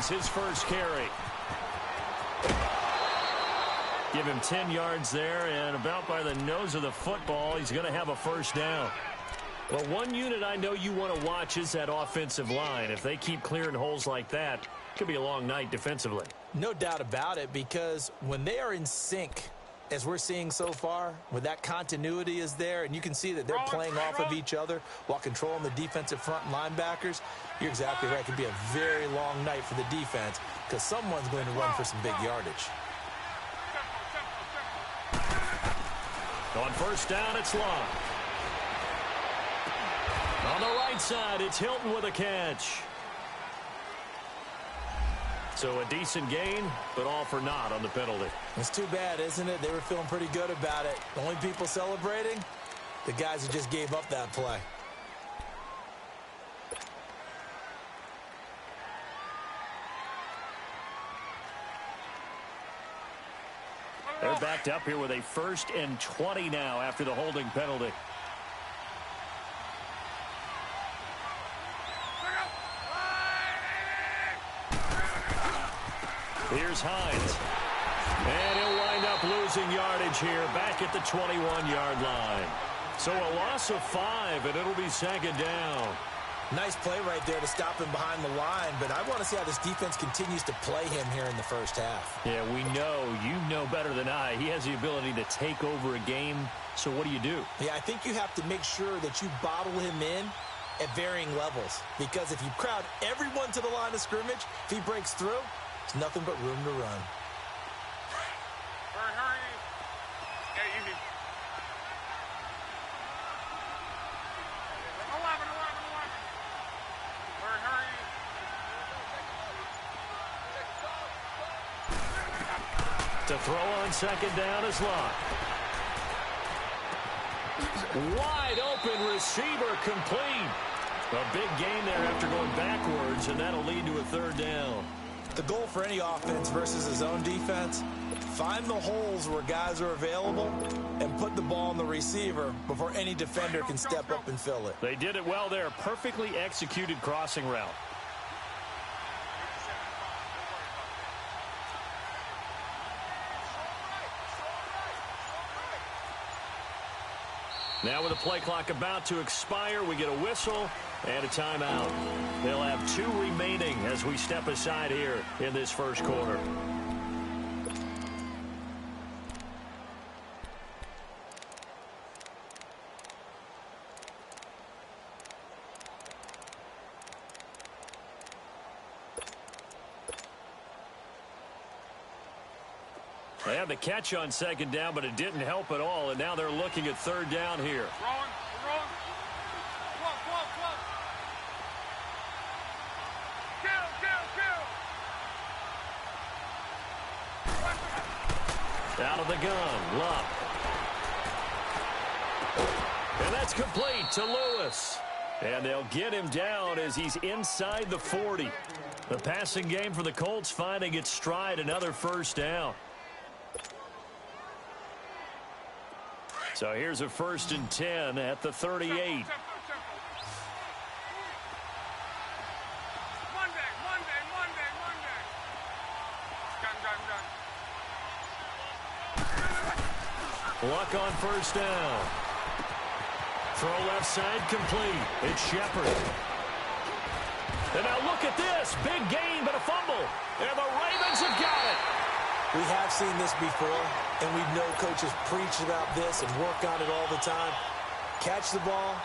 His first carry. Give him 10 yards there, and about by the nose of the football, he's going to have a first down. Well, one unit I know you want to watch is that offensive line. If they keep clearing holes like that, it could be a long night defensively. No doubt about it, because when they are in sync, as we're seeing so far, when that continuity is there, and you can see that they're playing off of each other while controlling the defensive front linebackers, you're exactly right. It could be a very long night for the defense because someone's going to run for some big yardage. On first down, it's Long. On the right side, it's Hilton with a catch. So a decent gain, but all for naught on the penalty. It's too bad, isn't it? They were feeling pretty good about it. The only people celebrating, the guys who just gave up that play. They're backed up here with a 1st and 20 now after the holding penalty. Here's Hines. And he'll wind up losing yardage here back at the 21-yard line. So a loss of 5, and it'll be 2nd down. Nice play right there to stop him behind the line, but I want to see how this defense continues to play him here in the first half. Yeah, we know. You know better than I. He has the ability to take over a game, so what do you do? Yeah, I think you have to make sure that you bottle him in at varying levels, because if you crowd everyone to the line of scrimmage, if he breaks through, there's nothing but room to run. Hurry. Yeah, easy. 11. Hurry. To throw on 2nd down is Locke. Wide open receiver complete. A big gain there after going backwards, and that'll lead to a 3rd down. The goal for any offense versus his own defense, find the holes where guys are available and put the ball on the receiver before any defender can step up and fill it. They did it well there. Perfectly executed crossing route. Now with the play clock about to expire, we get a whistle and a timeout. They'll have 2 remaining as we step aside here in this first quarter. They had the catch on 2nd down, but it didn't help at all, and now they're looking at 3rd down here. Rolling. Kill. Out of the gun, Luck. And that's complete to Lewis. And they'll get him down as he's inside the 40. The passing game for the Colts finding its stride, another 1st down. So here's a 1st and 10 at the 38. Monday. Done. Luck on 1st down. Throw left side complete. It's Shepard. And now look at this. Big gain, but a fumble. And the Ravens have got it. We have seen this before, and we know coaches preach about this and work on it all the time. Catch the ball.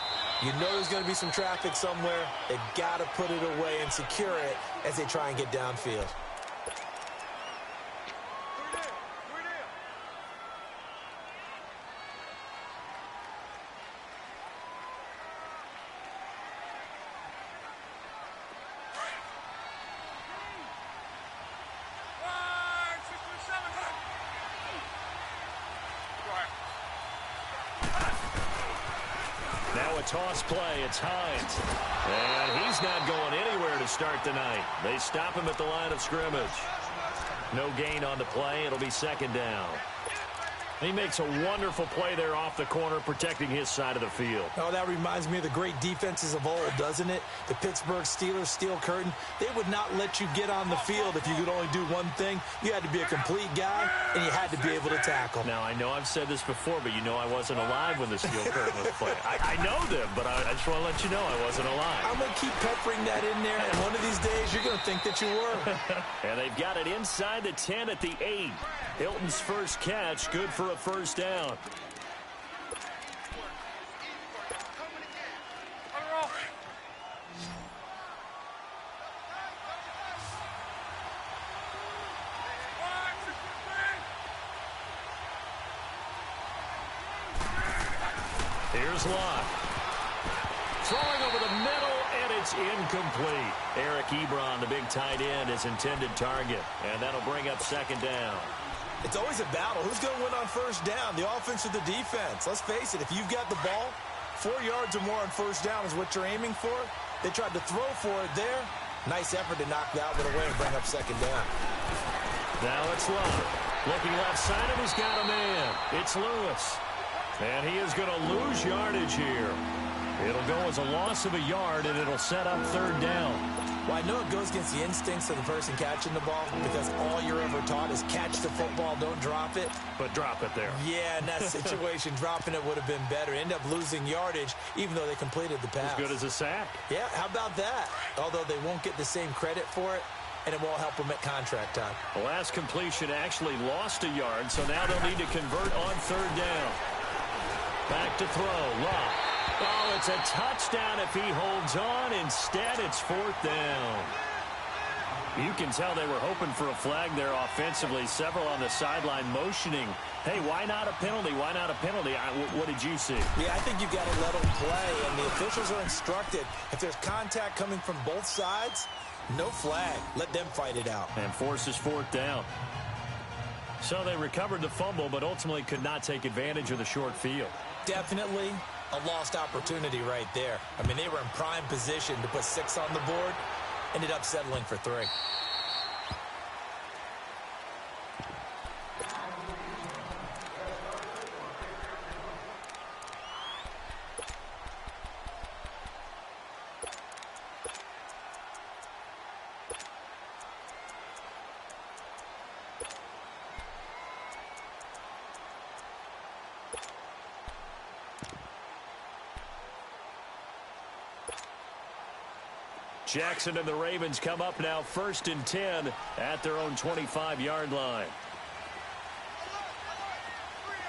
You know there's going to be some traffic somewhere. They've got to put it away and secure it as they try and get downfield. Toss play, it's Hines. And he's not going anywhere to start the night. They stop him at the line of scrimmage. No gain on the play. It'll be 2nd down. He makes a wonderful play there off the corner, protecting his side of the field. Oh, that reminds me of the great defenses of old, doesn't it? The Pittsburgh Steelers, steel curtain. They would not let you get on the field if you could only do one thing. You had to be a complete guy, and you had to be able to tackle. Now, I know I've said this before, but you know I wasn't alive when the steel curtain was played. I know them, but I just want to let you know I wasn't alive. I'm going to keep peppering that in there, and one of these days you're going to think that you were. And they've got it inside the 10 at the 8. Hilton's first catch, good for a first down. Here's Locke. Throwing over the middle, and it's incomplete. Eric Ebron, the big tight end, is intended target, and that'll bring up second down. It's always a battle. Who's going to win on first down, the offense or the defense? Let's face it, if you've got the ball, 4 yards or more on first down is what you're aiming for. They tried to throw for it there. Nice effort to knock that one away and bring up second down. Now it's Love. Looking left side, and he's got a man. It's Lewis. And he is going to lose yardage here. It'll go as a loss of a yard, and it'll set up third down. Well, I know it goes against the instincts of the person catching the ball because all you're ever taught is catch the football, don't drop it. But drop it there. Yeah, in that situation, dropping it would have been better. End up losing yardage, even though they completed the pass. As good as a sack. Yeah, how about that? Although they won't get the same credit for it, and it won't help them at contract time. The last completion actually lost a yard, so now they'll need to convert on third down. Back to throw. Love. Oh, it's a touchdown if he holds on. Instead, it's fourth down. You can tell they were hoping for a flag there offensively. Several on the sideline motioning. Hey, why not a penalty? Why not a penalty? What did you see? Yeah, I think you've got to let them play, and the officials are instructed. If there's contact coming from both sides, no flag. Let them fight it out. And forces fourth down. So they recovered the fumble, but ultimately could not take advantage of the short field. Definitely a lost opportunity right there. I mean, they were in prime position to put 6 on the board. Ended up settling for 3. Jackson and the Ravens come up now 1st and 10 at their own 25-yard line.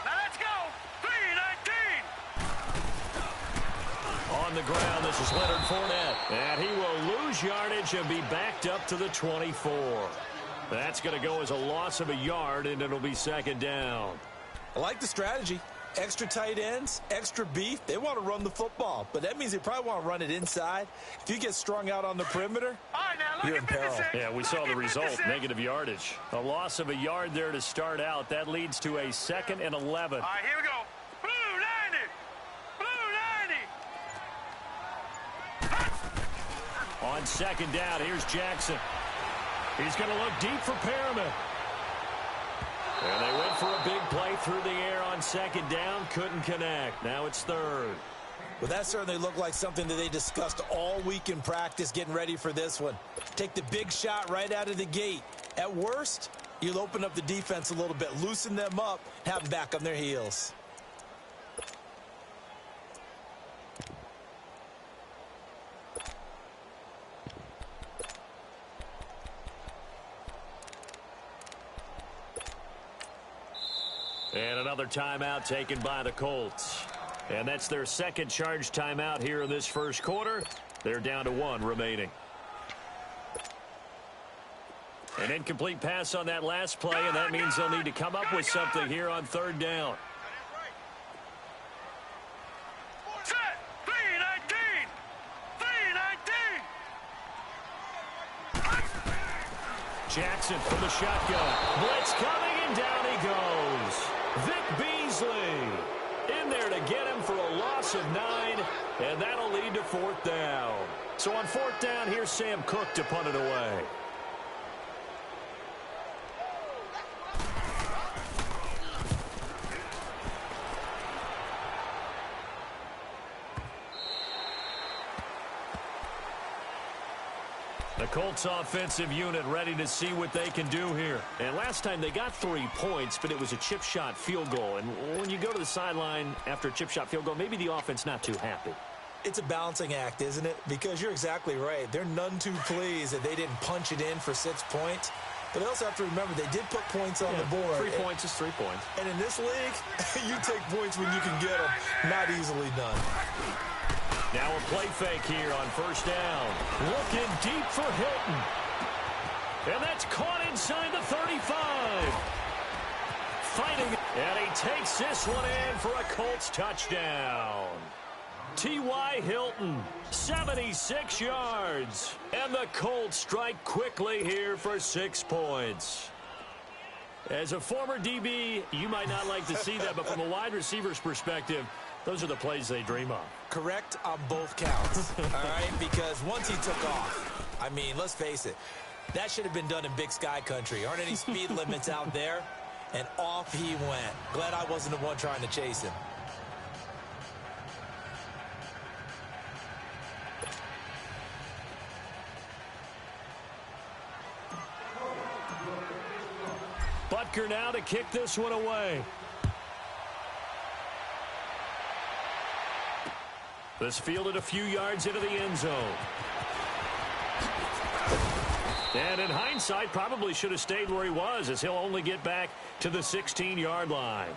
Now let's go. 3-19. On the ground, this is Leonard Fournette. And he will lose yardage and be backed up to the 24. That's going to go as a loss of a yard, and it'll be second down. I like the strategy. Extra tight ends, extra beef. They want to run the football, but that means they probably want to run it inside. If you get strung out on the perimeter, All right, now look you're at in peril. 56. Yeah, we saw Look the at result, 56. negative yardage. A loss of a yard there to start out. That leads to a 2nd and 11. All right, here we go. Blue 90. Blue 90. On second down, here's Jackson. He's going to look deep for Perriman. And they went for a big play through the air on second down. Couldn't connect. Now it's third. Well, that certainly looked like something that they discussed all week in practice getting ready for this one. Take the big shot right out of the gate. At worst, you'll open up the defense a little bit, loosen them up, have them back on their heels. And another timeout taken by the Colts. And that's their second charge timeout here in this first quarter. They're down to 1 remaining. An incomplete pass on that last play, and that means they'll need to come up with something here on third down. Set. 3-19. 3-19. Jackson from the shotgun. Blitz coming, and down he goes. Vic Beasley in there to get him for a loss of 9, and that'll lead to fourth down. So on fourth down, here's Sam Cook to punt it away. The Colts offensive unit ready to see what they can do here. And last time they got 3 points, but it was a chip shot field goal. And when you go to the sideline after a chip shot field goal, maybe the offense not too happy. It's a balancing act, isn't it? Because you're exactly right. They're none too pleased that they didn't punch it in for 6 points. But they also have to remember they did put points on the board. 3 points is 3 points. And in this league, you take points when you can get them. Not easily done. Now a play fake here on first down. Looking deep for Hilton. And that's caught inside the 35. Fighting. And he takes this one in for a Colts touchdown. T.Y. Hilton, 76 yards. And the Colts strike quickly here for 6 points. As a former DB, you might not like to see that, but from a wide receiver's perspective, those are the plays they dream of. Correct on both counts, all right? Because once he took off, I mean, let's face it, that should have been done in Big Sky Country. Aren't any speed limits out there? And off he went. Glad I wasn't the one trying to chase him. Butker now to kick this one away. This fielded a few yards into the end zone. And in hindsight, probably should have stayed where he was, as he'll only get back to the 16-yard line.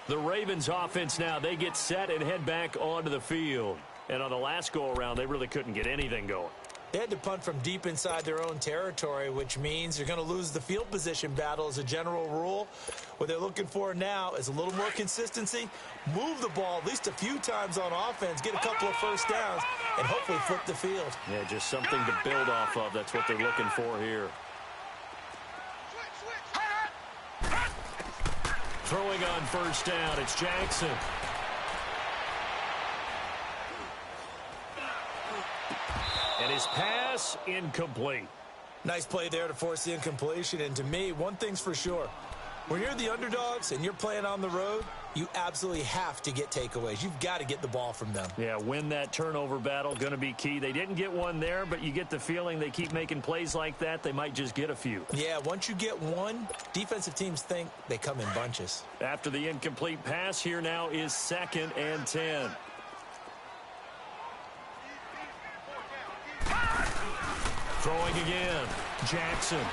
The Ravens offense now, they get set and head back onto the field. And on the last go-around, they really couldn't get anything going. They had to punt from deep inside their own territory, which means you're going to lose the field position battle as a general rule. What they're looking for now is a little more consistency, move the ball at least a few times on offense, get a couple of first downs, and hopefully flip the field. Yeah, just something to build off of. That's what they're looking for here. Throwing on first down, it's Jackson. And his pass incomplete. Nice play there to force the incompletion. And to me, one thing's for sure. When you're the underdogs and you're playing on the road, you absolutely have to get takeaways. You've got to get the ball from them. Yeah, win that turnover battle, going to be key. They didn't get one there, but you get the feeling they keep making plays like that, they might just get a few. Yeah, once you get one, defensive teams think they come in bunches. After the incomplete pass, here now is 2nd and 10. Throwing again, Jackson.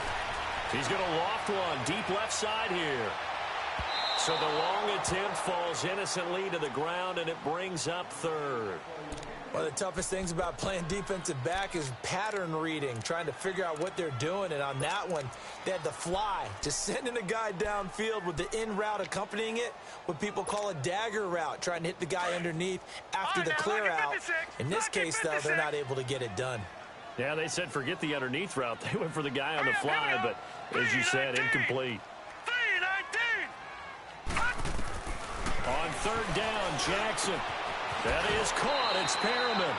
He's going to loft one deep left side here. So the long attempt falls innocently to the ground, and it brings up 3rd. One of the toughest things about playing defensive back is pattern reading, trying to figure out what they're doing. And on that one, they had to fly, just sending a guy downfield with the in route accompanying it, what people call a dagger route, trying to hit the guy underneath after the clear out. In this case, though, they're not able to get it done. Yeah, they said forget the underneath route. They went for the guy on the fly, but as you said, incomplete. On 3rd down, Jackson. That is caught. It's Perriman.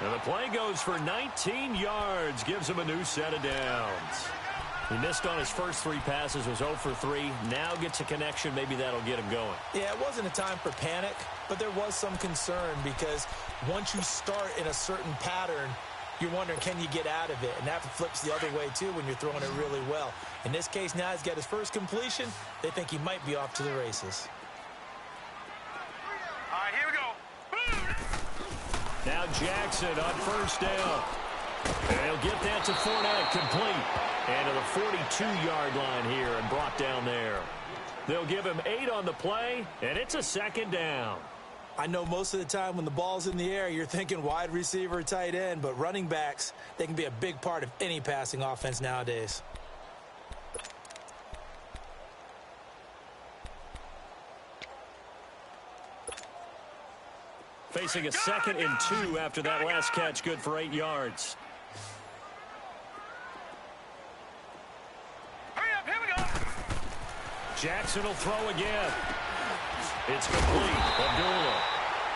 And the play goes for 19 yards. Gives him a new set of downs. He missed on his first 3 passes, was 0 for 3. Now gets a connection. Maybe that'll get him going. Yeah, it wasn't a time for panic, but there was some concern because once you start in a certain pattern, you're wondering, can you get out of it? And that flips the other way, too, when you're throwing it really well. In this case, now he's got his first completion. They think he might be off to the races. All right, here we go. Now Jackson on first down. And he'll get that to Fournette, complete. And to the 42-yard line here and brought down there. They'll give him 8 on the play, and it's a 2nd down. I know most of the time when the ball's in the air, you're thinking wide receiver, tight end, but running backs, they can be a big part of any passing offense nowadays. Facing a 2nd and 2 after that last catch, good for 8 yards. Hurry up, here we go. Jackson will throw again. It's complete. Abdullah.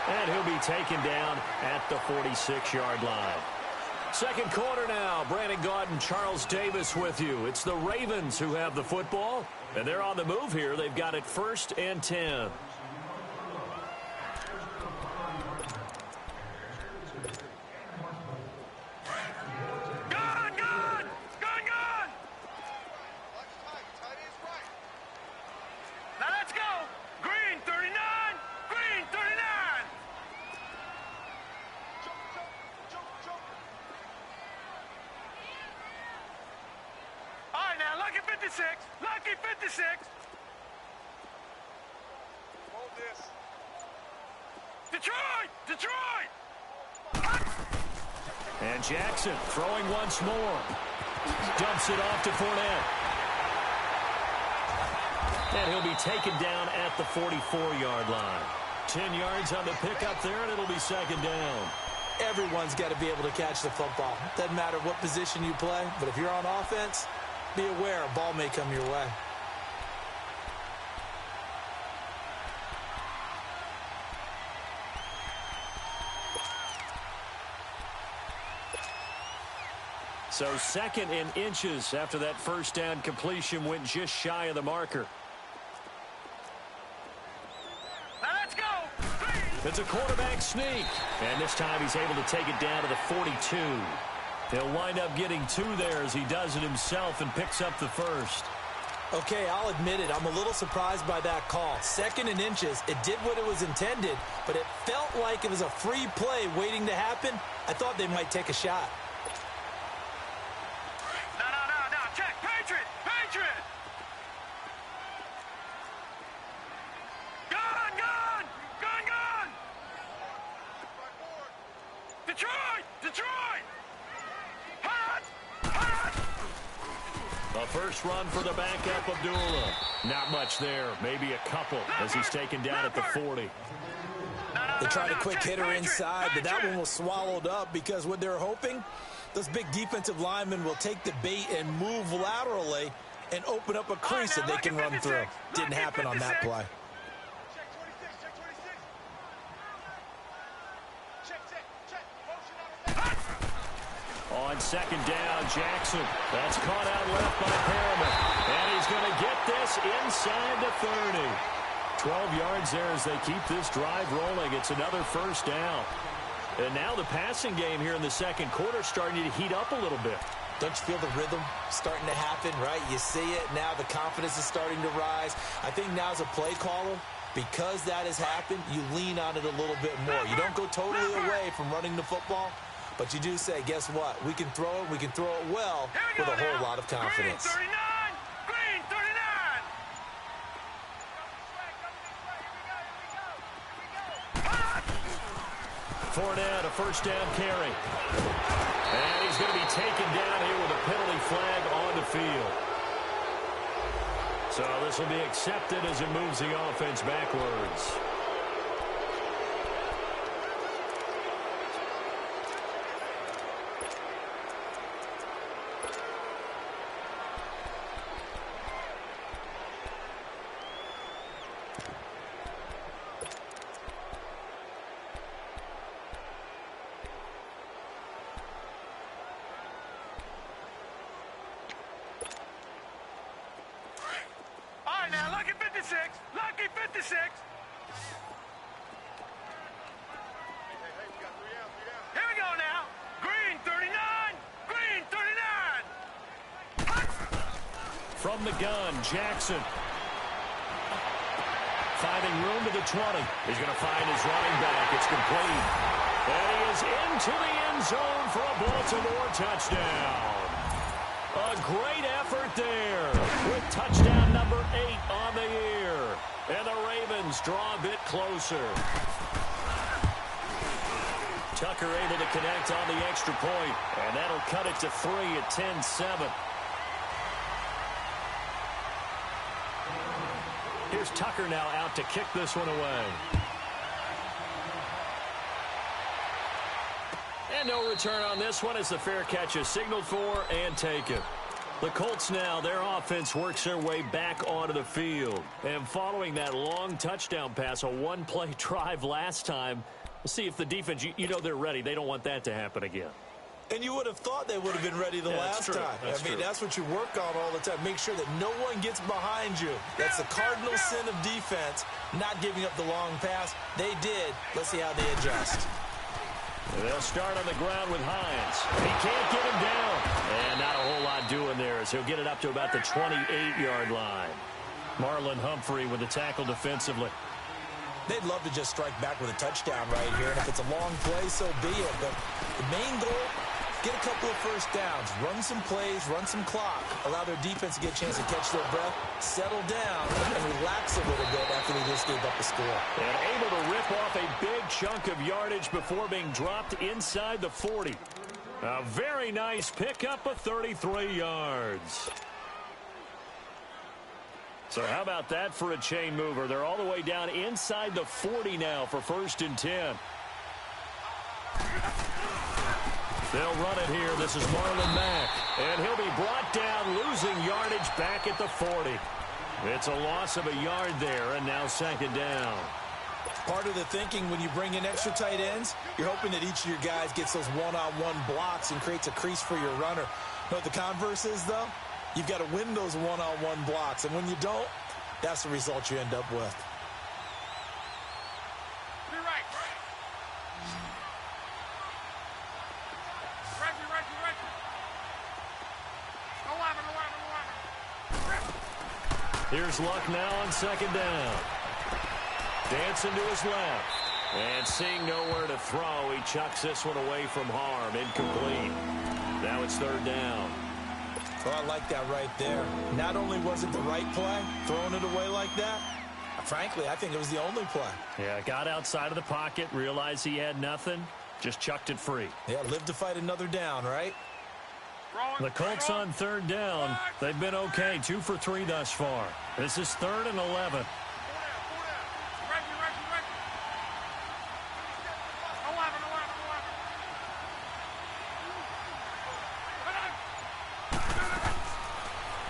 And he'll be taken down at the 46-yard line. 2nd quarter now. Brandon Gaudin, Charles Davis with you. It's the Ravens who have the football, and they're on the move here. They've got it 1st and 10. God, God! 56. Lucky 56. Hold this. Detroit! Detroit! And Jackson throwing once more. Dumps it off to Fournette. And he'll be taken down at the 44-yard line. 10 yards on the pickup there, and it'll be second down. Everyone's got to be able to catch the football. Doesn't matter what position you play, but if you're on offense, be aware a ball may come your way. So 2nd and inches after that first down completion went just shy of the marker. Now let's go. It's a quarterback sneak. And this time he's able to take it down to the 42. He'll wind up getting 2 there as he does it himself and picks up the first. Okay, I'll admit it. I'm a little surprised by that call. 2nd and inches. It did what it was intended, but it felt like it was a free play waiting to happen. I thought they might take a shot. No. Check. Patriot. Gun. Detroit. Hot. A first run for the backup, Abdullah. Not much there. Maybe a couple as he's taken down at the 40. They tried a quick hitter inside, but that one was swallowed up because what they're hoping, those big defensive linemen will take the bait and move laterally and open up a crease that they can run through. Didn't happen on that play. On second down, Jackson. That's caught out left by Perriman. And he's going to get this inside the 30. 12 yards there as they keep this drive rolling. It's another first down. And now the passing game here in the second quarter starting to heat up a little bit. Don't you feel the rhythm starting to happen, right? You see it now. The confidence is starting to rise. I think now as a play caller, because that has happened, you lean on it a little bit more. You don't go totally away from running the football, but you do say, guess what? We can throw it. We can throw it well with a whole lot of confidence. Green 39. Fournette, a first down carry. And he's going to be taken down here with a penalty flag on the field. So this will be accepted as it moves the offense backwards. Now, lucky 56. Lucky 56. Here we go now. Green 39. Green 39. From the gun, Jackson. Finding room to the 20. He's going to find his running back. It's complete. And he is into the end zone for a Baltimore touchdown. A great effort there with touchdown number 8 on the year. And the Ravens draw a bit closer. Tucker able to connect on the extra point, and that'll cut it to 3 at 10-7. Here's Tucker now out to kick this one away. And no return on this one as the fair catch is signaled for and taken. The Colts now, their offense works their way back onto the field. And following that long touchdown pass, a one-play drive last time, we'll see if the defense, you know they're ready. They don't want that to happen again. And you would have thought they would have been ready the last time. That's what you work on all the time. Make sure that no one gets behind you. That's the cardinal sin of defense, not giving up the long pass. They did. Let's see how they adjust. They'll start on the ground with Hines. He can't get him down. And not a whole lot doing there as he'll get it up to about the 28-yard line. Marlon Humphrey with the tackle defensively. They'd love to just strike back with a touchdown right here. And if it's a long play, so be it. But the main goal, Get a couple of first downs, run some plays, run some clock, allow their defense to get a chance to catch their breath, settle down, and relax a little bit after they just gave up a score. And able to rip off a big chunk of yardage before being dropped inside the 40. A very nice pickup of 33 yards. So how about that for a chain mover? They're all the way down inside the 40 now for 1st and 10. They'll run it here. This is Marlon Mack. And he'll be brought down, losing yardage back at the 40. It's a loss of a yard there, and now 2nd down. Part of the thinking when you bring in extra tight ends, you're hoping that each of your guys gets those one-on-one blocks and creates a crease for your runner. You know what the converse is, though? You've got to win those one-on-one blocks, and when you don't, that's the result you end up with. You're right. Here's Luck now on 2nd down. Dancing to his left. And seeing nowhere to throw, he chucks this one away from harm. Incomplete. Now it's 3rd down. Well, I like that right there. Not only was it the right play, throwing it away like that, frankly, I think it was the only play. Yeah, got outside of the pocket, realized he had nothing, just chucked it free. Yeah, live to fight another down, right? The Colts on 3rd down. They've been okay, 2 for 3 thus far. This is 3rd and 11.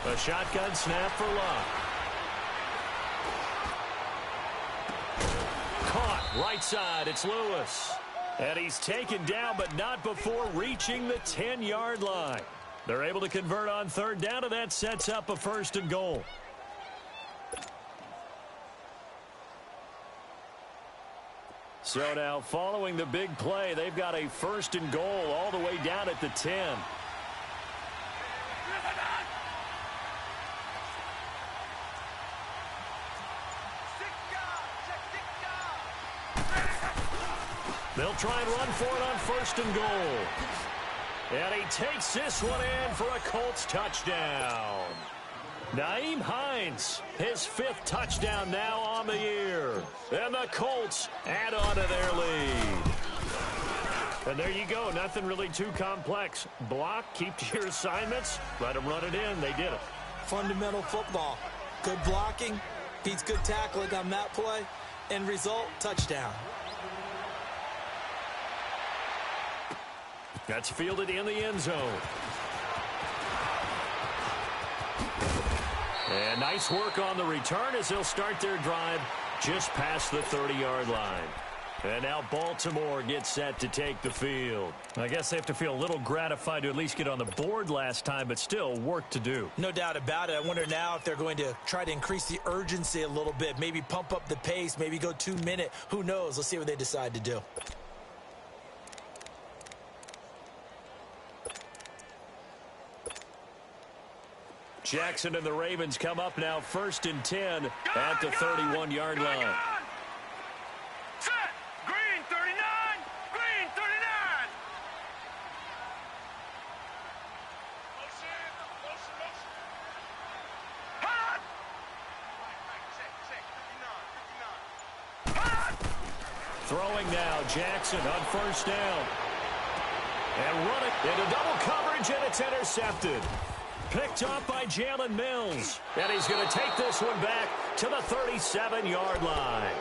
A shotgun snap for Luck. Caught right side. It's Lewis. And he's taken down, but not before reaching the 10-yard line. They're able to convert on 3rd down, and that sets up a 1st and goal. So now, following the big play, they've got a 1st and goal all the way down at the 10. They'll try and run for it on 1st and goal. And he takes this one in for a Colts touchdown. Nyheim Hines, his 5th touchdown now on the year. And the Colts add on to their lead. And there you go. Nothing really too complex. Block, keep to your assignments, let them run it in. They did it. Fundamental football. Good blocking, beats good tackling on that play. End result, touchdown. That's fielded in the end zone. And nice work on the return as they'll start their drive just past the 30-yard line. And now Baltimore gets set to take the field. I guess they have to feel a little gratified to at least get on the board last time, but still work to do. No doubt about it. I wonder now if they're going to try to increase the urgency a little bit, maybe pump up the pace, maybe go 2-minute. Who knows? Let's see what they decide to do. Jackson and the Ravens come up now 1st and 10 at the 31-yard line. Set. Green 39. Green 39. Hot. Throwing now, Jackson on 1st down. And run it into double coverage, and it's intercepted. Picked up by Jalen Mills. And he's going to take this one back to the 37-yard line.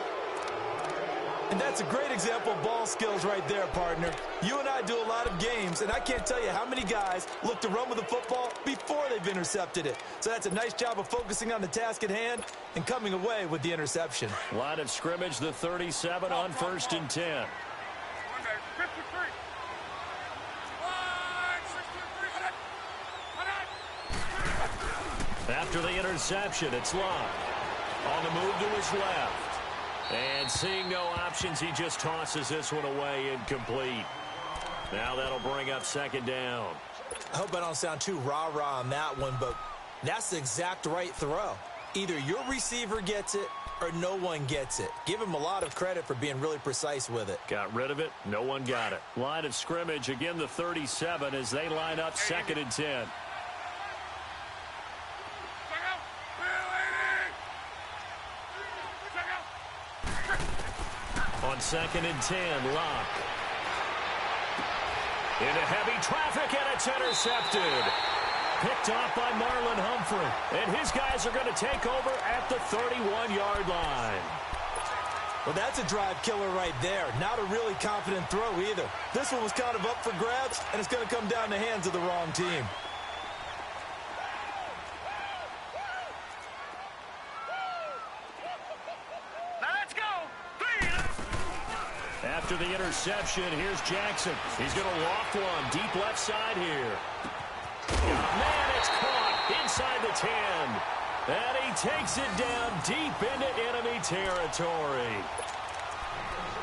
And that's a great example of ball skills right there, partner. You and I do a lot of games, and I can't tell you how many guys look to run with the football before they've intercepted it. So that's a nice job of focusing on the task at hand and coming away with the interception. Line of scrimmage, the 37 on 1st and 10. 53. After the interception, it's Luck. On the move to his left. And seeing no options, he just tosses this one away incomplete. Now that'll bring up 2nd down. I hope I don't sound too rah-rah on that one, but that's the exact right throw. Either your receiver gets it or no one gets it. Give him a lot of credit for being really precise with it. Got rid of it. No one got it. Line of scrimmage, again the 37 as they line up 2nd and 10. On 2nd and 10, Locke. Into heavy traffic, and it's intercepted. Picked off by Marlon Humphrey. And his guys are going to take over at the 31-yard line. Well, that's a drive killer right there. Not a really confident throw either. This one was kind of up for grabs, and it's going to come down the hands of the wrong team. Let's go. After the interception, here's Jackson. He's going to loft one deep left side here. Man, it's caught inside the 10. And he takes it down deep into enemy territory.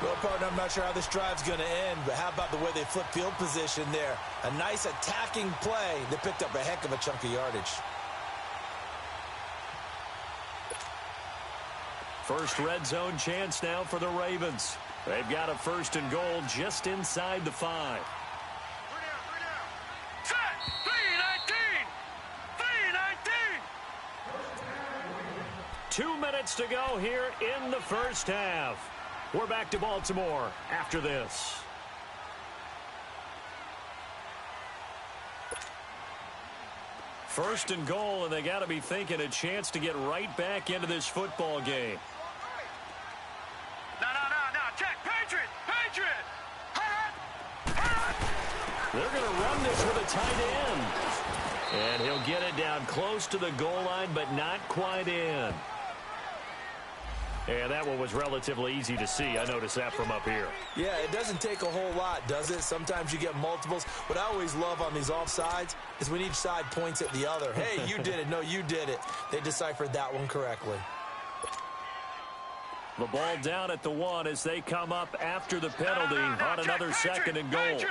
Well, partner, I'm not sure how this drive's going to end, but how about the way they flip field position there? A nice attacking play that picked up a heck of a chunk of yardage. First red zone chance now for the Ravens. They've got a 1st and goal just inside the 5. Set. 319. 319. 2 minutes to go here in the first half. We're back to Baltimore after this. First and goal, and they got to be thinking a chance to get right back into this football game. No. Check. Patriot. They're going to run this with a tight end. And he'll get it down close to the goal line, but not quite in. And that one was relatively easy to see. I noticed that from up here. Yeah, it doesn't take a whole lot, does it? Sometimes you get multiples. What I always love on these offsides is when each side points at the other. Hey, you did it. No, you did it. They deciphered that one correctly. The ball down at the 1 as they come up after the penalty on another 2nd and goal. Patriot.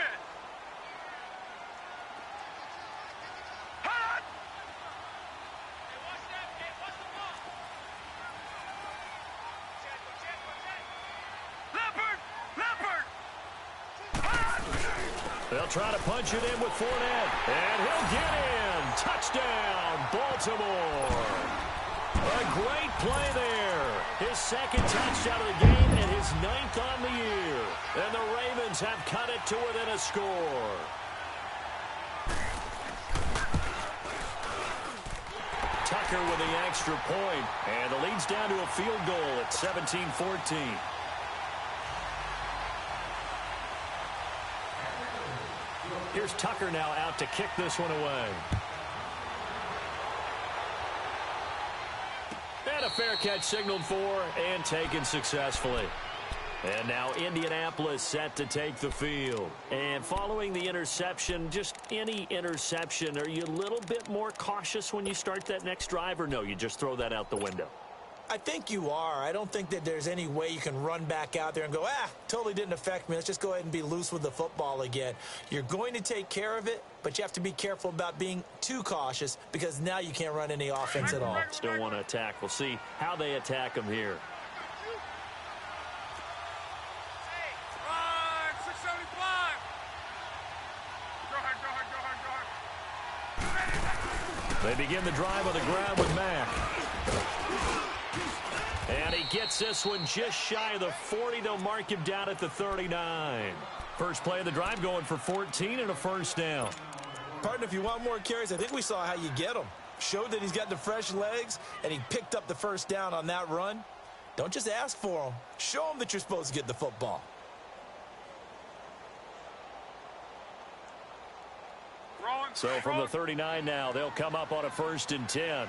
They'll try to punch it in with Fournette. And he'll get in. Touchdown, Baltimore. A great play there. His 2nd touchdown of the game and his 9th on the year. And the Ravens have cut it to within a score. Tucker with the extra point. And the lead's down to a field goal at 17-14. Here's Tucker now out to kick this one away. And a fair catch signaled for and taken successfully. And now Indianapolis set to take the field. And following the interception, just any interception, are you a little bit more cautious when you start that next drive, or no, you just throw that out the window? I think you are. I don't think that there's any way you can run back out there and go, totally didn't affect me. Let's just go ahead and be loose with the football again. You're going to take care of it, but you have to be careful about being too cautious because now you can't run any offense at all. Still want to attack. We'll see how they attack them here. They begin the drive on the ground with Mack. And he gets this one just shy of the 40. They'll mark him down at the 39. First play of the drive going for 14 and a 1st down. Partner, if you want more carries, I think we saw how you get them. Showed that he's got the fresh legs, and he picked up the 1st down on that run. Don't just ask for them. Show them that you're supposed to get the football. So from the 39 now, they'll come up on a 1st and 10.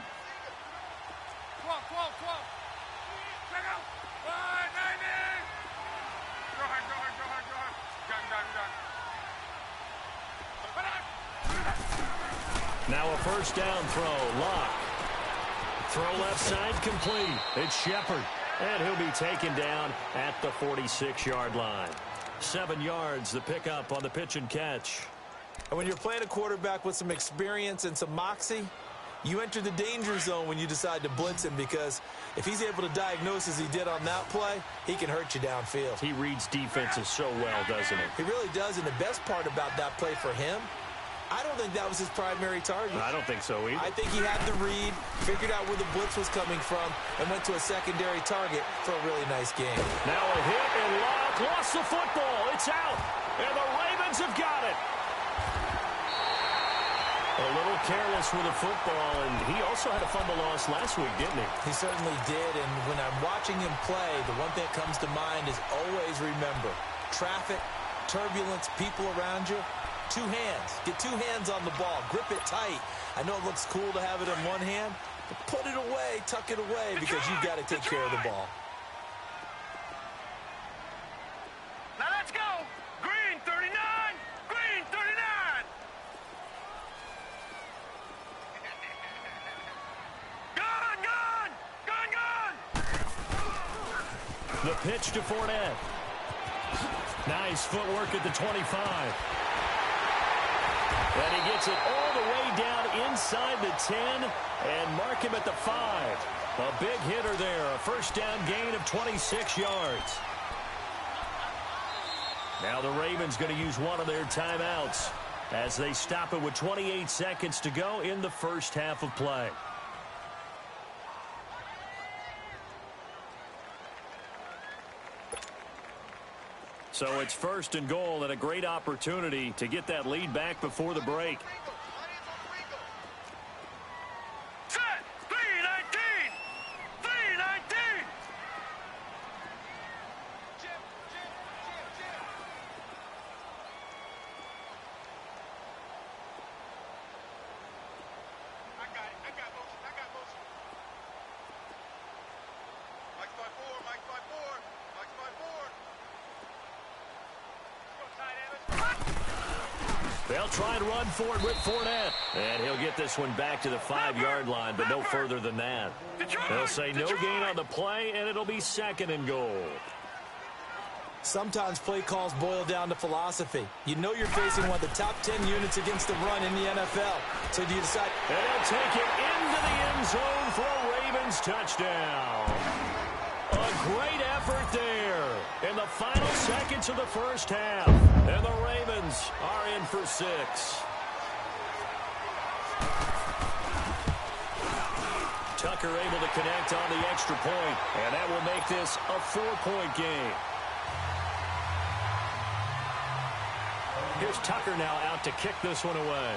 Now a 1st down throw. Locke. Throw left side complete. It's Shepard. And he'll be taken down at the 46-yard line. 7 yards, the pickup on the pitch and catch. And when you're playing a quarterback with some experience and some moxie, You enter the danger zone when you decide to blitz him, because if he's able to diagnose as he did on that play, he can hurt you downfield. He reads defenses so well, doesn't he? He really does, and the best part about that play for him, I don't think that was his primary target. I don't think so either. I think he had the read, figured out where the blitz was coming from, and went to a secondary target for a really nice game. Now a hit, and Locke lost the football. It's out, and the Ravens have got it. A little careless with the football, and he also had a fumble loss last week, didn't he? He certainly did, and when I'm watching him play, the one thing that comes to mind is always remember, traffic, turbulence, people around you, two hands. Get two hands on the ball. Grip it tight. I know it looks cool to have it in one hand, but put it away, tuck it away, because you've got to take care of the ball. Now let's go. Green 39. Green 39. The pitch to Fournette. Nice footwork at the 25. And he gets it all the way down inside the 10 and mark him at the 5. A big hitter there. A first down gain of 26 yards. Now the Ravens going to use one of their timeouts as they stop it with 28 seconds to go in the first half of play. So it's first and goal, and a great opportunity to get that lead back before the break. Set. 319. 319. I got motion. Mike's by 4. Mike's by 4. They'll try and run for it with Fournette. And he'll get this one back to the 5-yard line, but no further than that. They'll say no gain on the play, and it'll be second and goal. Sometimes play calls boil down to philosophy. You know you're facing one of the top 10 units against the run in the NFL. So do you decide? And he'll take it into the end zone for a Ravens touchdown. A great effort there in the final seconds of the first half. And the Ravens are in for 6. Tucker able to connect on the extra point, and that will make this a 4-point game. Here's Tucker now out to kick this one away.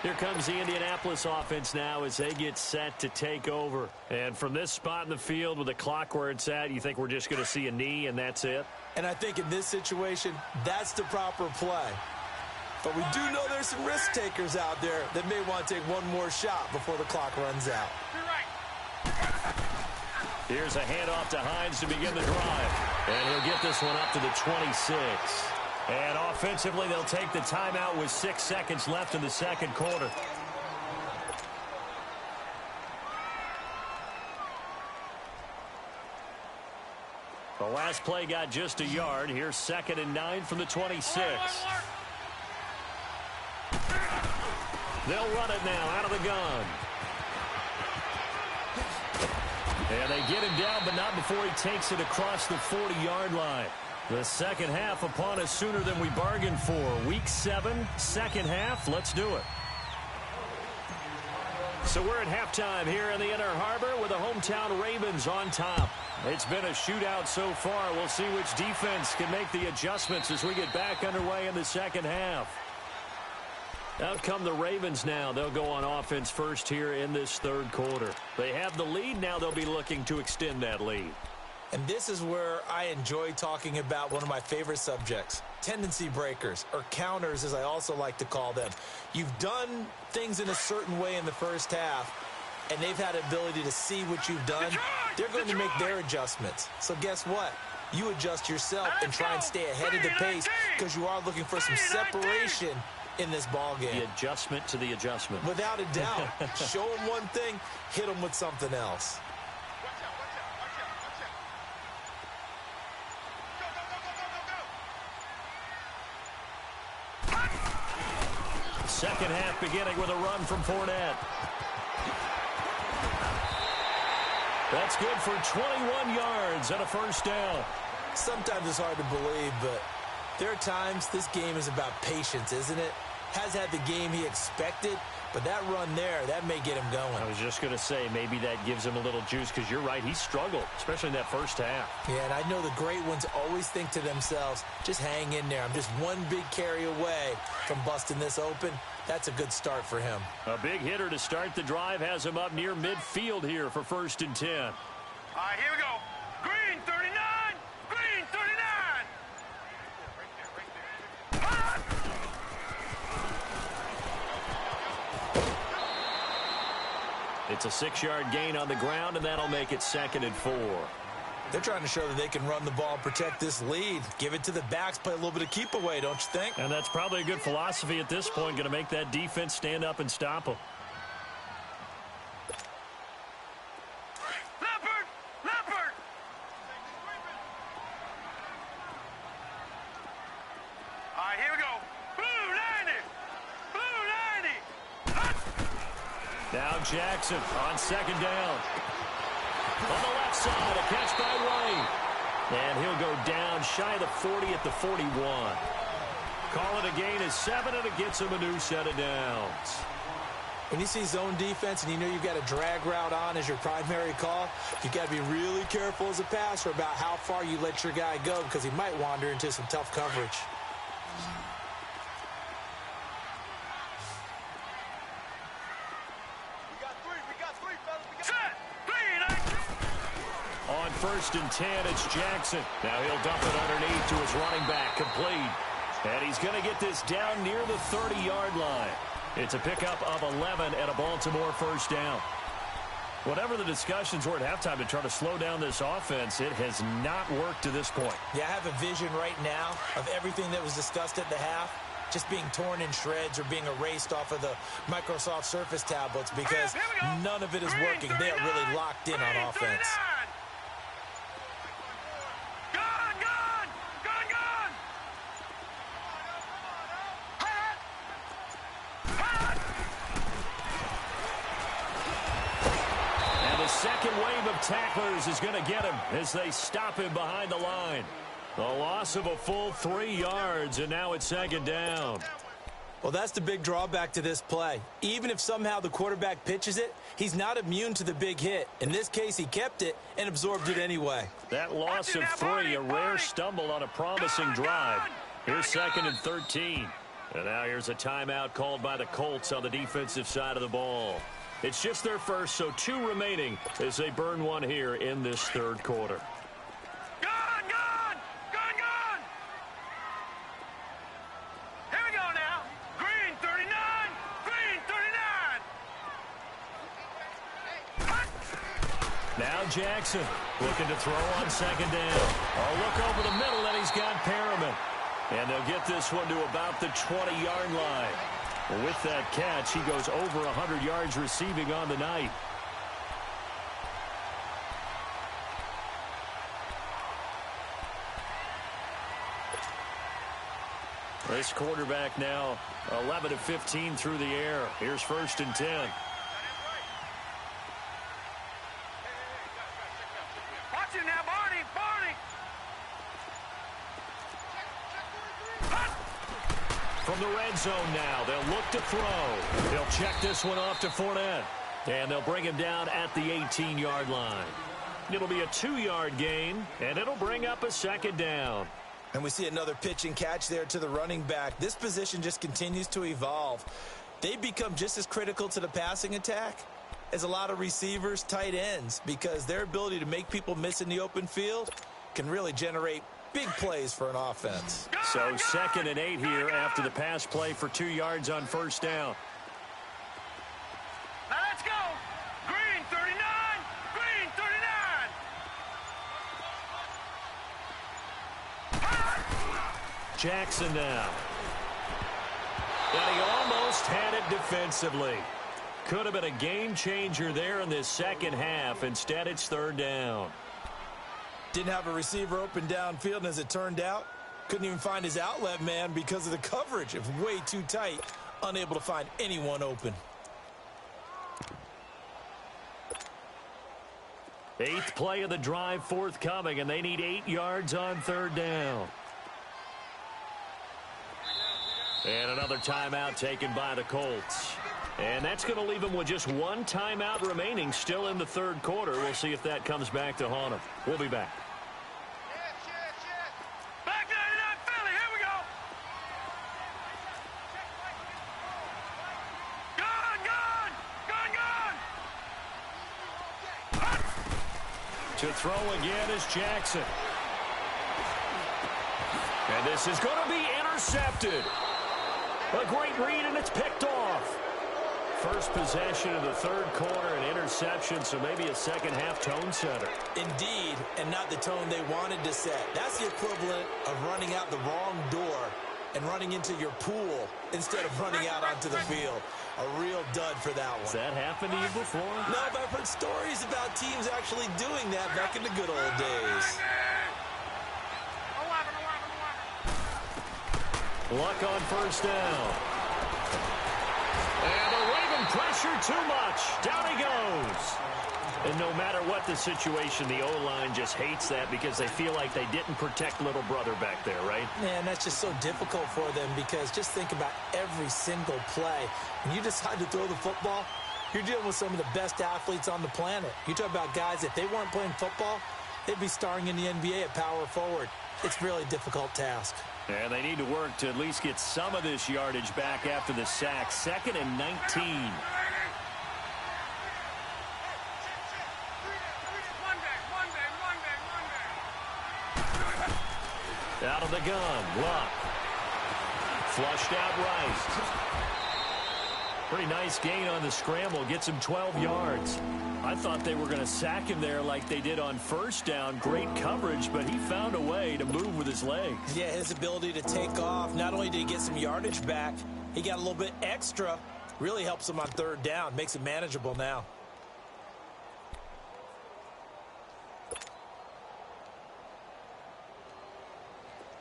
Here comes the Indianapolis offense now as they get set to take over. And from this spot in the field with the clock where it's at, you think we're just going to see a knee and that's it? And I think in this situation, that's the proper play. But we do know there's some risk takers out there that may want to take one more shot before the clock runs out. Here's a handoff to Hines to begin the drive. And he'll get this one up to the 26. And offensively, they'll take the timeout with 6 seconds left in the second quarter. The last play got just a yard. Here's 2nd and 9 from the 26. They'll run it now out of the gun. And they get him down, but not before he takes it across the 40-yard line. The second half upon us sooner than we bargained for. Week 7, second half. Let's do it. So we're at halftime here in the Inner Harbor with the hometown Ravens on top. It's been a shootout so far. We'll see which defense can make the adjustments as we get back underway in the second half. Out come the Ravens now. They'll go on offense first here in this third quarter. They have the lead. Now they'll be looking to extend that lead. And this is where I enjoy talking about one of my favorite subjects, tendency breakers, or counters as I also like to call them. You've done things in a certain way in the first half, and they've had ability to see what you've done. They're going to make their adjustments. So guess what? You adjust yourself and try and stay ahead of the pace because you are looking for some separation in this ball game. The adjustment to the adjustment. Without a doubt. Show them one thing, hit them with something else. second half beginning with a run from Fournette. That's good for 21 yards and a first down. Sometimes it's hard to believe, but there are times this game is about patience, isn't it? Has had the game he expected, but that run there, that may get him going. I was just going to say, maybe that gives him a little juice, because you're right, he struggled, especially in that first half. Yeah, and I know the great ones always think to themselves, just hang in there. I'm just one big carry away from busting this open. That's a good start for him. A big hitter to start the drive has him up near midfield here for 1st and 10. All right, here we go. Green 39. Green 39. Hot. It's a 6-yard gain on the ground, and that'll make it 2nd and 4. They're trying to show that they can run the ball and protect this lead. Give it to the backs, play a little bit of keep away, don't you think? And that's probably a good philosophy at this point, going to make that defense stand up and stop them. Leopard. Leopard. All right, here we go. Blue 90. Blue 90. Hot. Now Jackson on 2nd down. On the left side, a catch by White. And he'll go down shy of the 40 at the 41. Call it a gain of 7, and it gets him a new set of downs. When you see zone defense and you know you've got a drag route on as your primary call, you've got to be really careful as a passer about how far you let your guy go, because he might wander into some tough coverage. On 1st and 10, it's Jackson. Now he'll dump it underneath to his running back, complete. And he's going to get this down near the 30-yard line. It's a pickup of 11 and a Baltimore first down. Whatever the discussions were at halftime to try to slow down this offense, it has not worked to this point. Yeah, I have a vision right now of everything that was discussed at the half just being torn in shreds or being erased off of the Microsoft Surface tablets, because none of it is working. They are really locked in on offense. Second wave of tacklers is going to get him as they stop him behind the line. The loss of a full 3 yards, and now it's 2nd down. Well, that's the big drawback to this play. Even if somehow the quarterback pitches it, he's not immune to the big hit. In this case, he kept it and absorbed it anyway. That loss of 3, a rare stumble on a promising drive. Here's 2nd and 13. And now here's a timeout called by the Colts on the defensive side of the ball. It's just their first, so 2 remaining as they burn one here in this 3rd quarter. Gun! Here we go now. Green 39. Green 39. Now Jackson looking to throw on 2nd down. A look over the middle, and he's got Perriman. And they'll get this one to about the 20-yard line. With that catch, he goes over 100 yards receiving on the night. This quarterback now 11 of 15 through the air. Here's 1st and 10. Watch it now, Barney. From the red zone now, they'll look to throw. They'll check this one off to Fournette. And they'll bring him down at the 18-yard line. It'll be a 2-yard gain, and it'll bring up a 2nd down. And we see another pitch and catch there to the running back. This position just continues to evolve. They become just as critical to the passing attack as a lot of receivers, tight ends, because their ability to make people miss in the open field can really generate big plays for an offense. So 2nd and 8 here after the pass play for 2 yards on 1st down. Now let's go. Green 39. Green 39. Jackson now. And he almost had it defensively. Could have been a game changer there in this 2nd half. Instead, it's 3rd down. Didn't have a receiver open downfield, and as it turned out, couldn't even find his outlet man because of the coverage. It was way too tight unable to find anyone open. 8th play of the drive forthcoming, and they need 8 yards on 3rd down. And another timeout taken by the Colts. And that's going to leave them with just 1 timeout remaining still in the 3rd quarter. We'll see if that comes back to haunt them. We'll be back. Back 99 Philly, here we go. Gun. To throw again is Jackson. And this is going to be intercepted. A great read, and it's picked off. First possession of the 3rd quarter, an interception, so maybe a second-half tone setter. Indeed, and not the tone they wanted to set. That's the equivalent of running out the wrong door and running into your pool instead of running out onto the field. A real dud for that one. Has that happened to you before? No, but I've heard stories about teams actually doing that back in the good old days. Luck on 1st down. And the Raven pressure too much. Down he goes. And no matter what the situation, the O-line just hates that because they feel like they didn't protect little brother back there, right? Man, that's just so difficult for them because just think about every single play. When you decide to throw the football, you're dealing with some of the best athletes on the planet. You talk about guys, if they weren't playing football, they'd be starring in the NBA at power forward. It's a really difficult task. And they need to work to at least get some of this yardage back after the sack. 2nd and 19. Out of the gun, Luck. Flushed out right. Pretty nice gain on the scramble. Gets him 12 yards. I thought they were going to sack him there like they did on 1st down. Great coverage, but he found a way to move with his legs. Yeah, his ability to take off. Not only did he get some yardage back, he got a little bit extra. Really helps him on 3rd down. Makes it manageable now.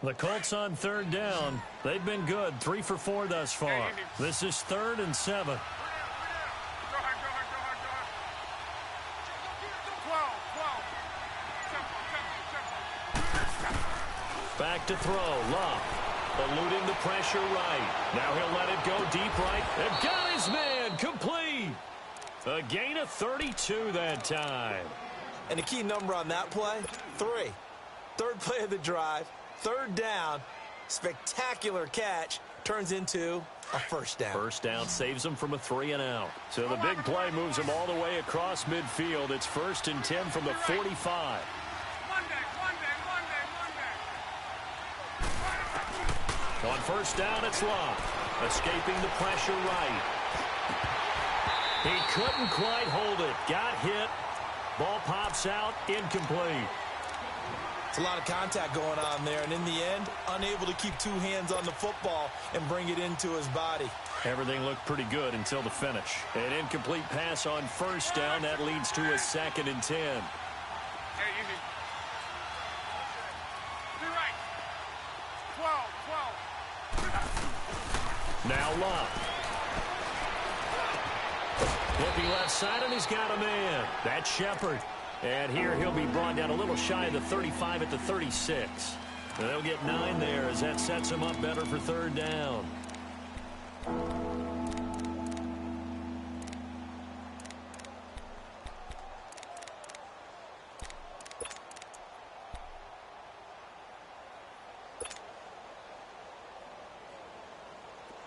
The Colts on 3rd down. They've been good. 3 for 4 thus far. This is 3rd and 7. Back to throw. Luck. Eluding the pressure right. Now he'll let it go deep right. And got his man. Complete. A gain of 32 that time. And the key number on that play, 3. 3rd play of the drive. 3rd down, spectacular catch, turns into a 1st down. 1st down saves them from a 3-and-out. So the big play moves them all the way across midfield. It's 1st and 10 from the 45. On 1st down, it's Luck. Escaping the pressure right. He couldn't quite hold it. Got hit. Ball pops out. Incomplete. It's a lot of contact going on there, and in the end, unable to keep 2 hands on the football and bring it into his body. Everything looked pretty good until the finish. An incomplete pass on 1st down. That leads to a 2nd and 10. Hey, easy. Do right. 12. Now Luck. Looking left side, and he's got a man. That's Shepard. And here he'll be brought down a little shy of the 35 at the 36. And they'll get 9 there as that sets him up better for 3rd down.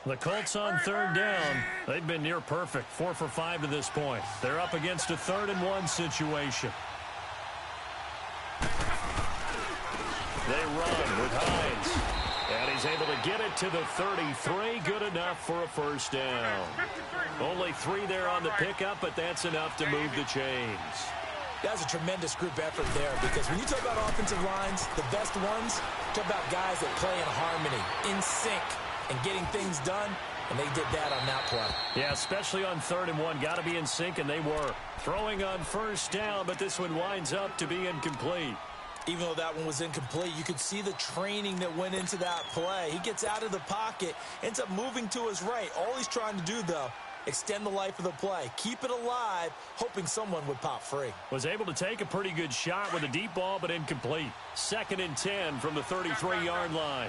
The Colts on 3rd down. They've been near perfect. 4 for 5 to this point. They're up against a 3rd and 1 situation. They run with Hines. And he's able to get it to the 33. Good enough for a 1st down. Only 3 there on the pickup, but that's enough to move the chains. That's a tremendous group effort there because when you talk about offensive lines, the best ones, talk about guys that play in harmony, in sync, and getting things done, and they did that on that play. Yeah, especially on 3rd and 1. Got to be in sync, and they were. Throwing on 1st down, but this one winds up to be incomplete. Even though that one was incomplete, you could see the training that went into that play. He gets out of the pocket, ends up moving to his right. All he's trying to do, though, extend the life of the play, keep it alive, hoping someone would pop free. Was able to take a pretty good shot with a deep ball, but incomplete. 2nd and 10 from the 33-yard line.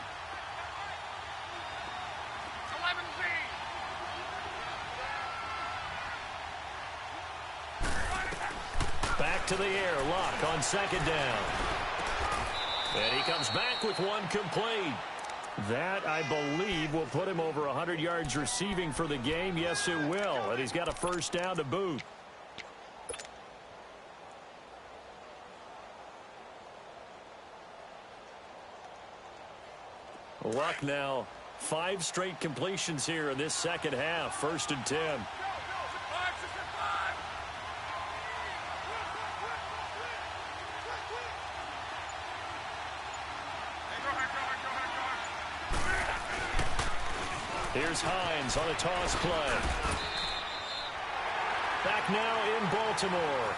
11Z. Back to the air. Luck on 2nd down. And he comes back with one complete. That, I believe, will put him over 100 yards receiving for the game. Yes, it will. And he's got a 1st down to boot. Luck now. 5 straight completions here in this second half. 1st and 10. Here's Hines on a toss play. Back now in Baltimore.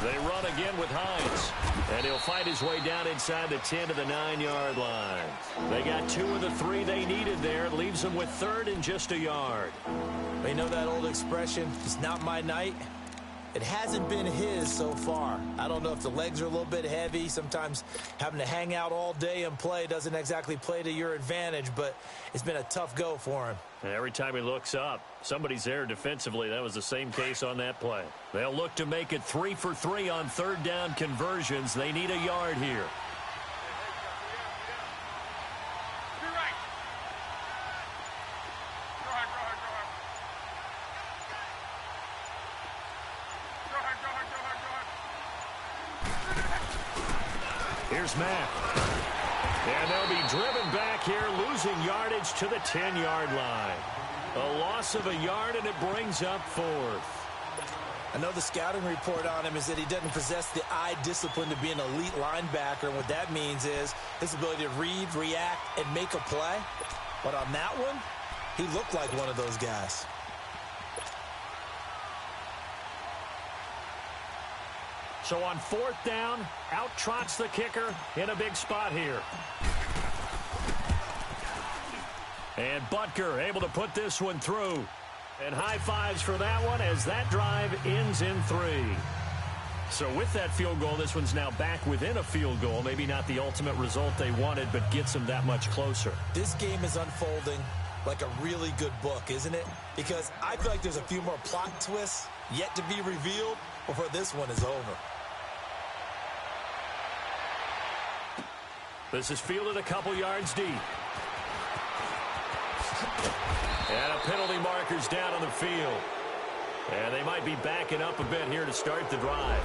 They run again with Hines. And he'll fight his way down inside the 10 to the 9-yard line. They got 2 of the 3 they needed there. It leaves them with 3rd and just a yard. You know that old expression, it's not my night? It hasn't been his so far. I don't know if the legs are a little bit heavy. Sometimes having to hang out all day and play doesn't exactly play to your advantage, but it's been a tough go for him. And every time he looks up, somebody's there defensively. That was the same case on that play. They'll look to make it 3 for 3 on 3rd down conversions. They need a yard here. Here's Matt. And they'll be driven back here, losing yardage to the 10-yard line. A loss of a yard, and it brings up 4th. I know the scouting report on him is that he doesn't possess the eye discipline to be an elite linebacker. And what that means is his ability to read, react, and make a play. But on that one, he looked like one of those guys. So on 4th down, out trots the kicker in a big spot here. And Butker able to put this one through. And high fives for that one as that drive ends in 3. So with that field goal, this one's now back within a field goal. Maybe not the ultimate result they wanted, but gets them that much closer. This game is unfolding like a really good book, isn't it? Because I feel like there's a few more plot twists yet to be revealed before this one is over. This is fielded a couple yards deep. And a penalty marker's down on the field. And they might be backing up a bit here to start the drive.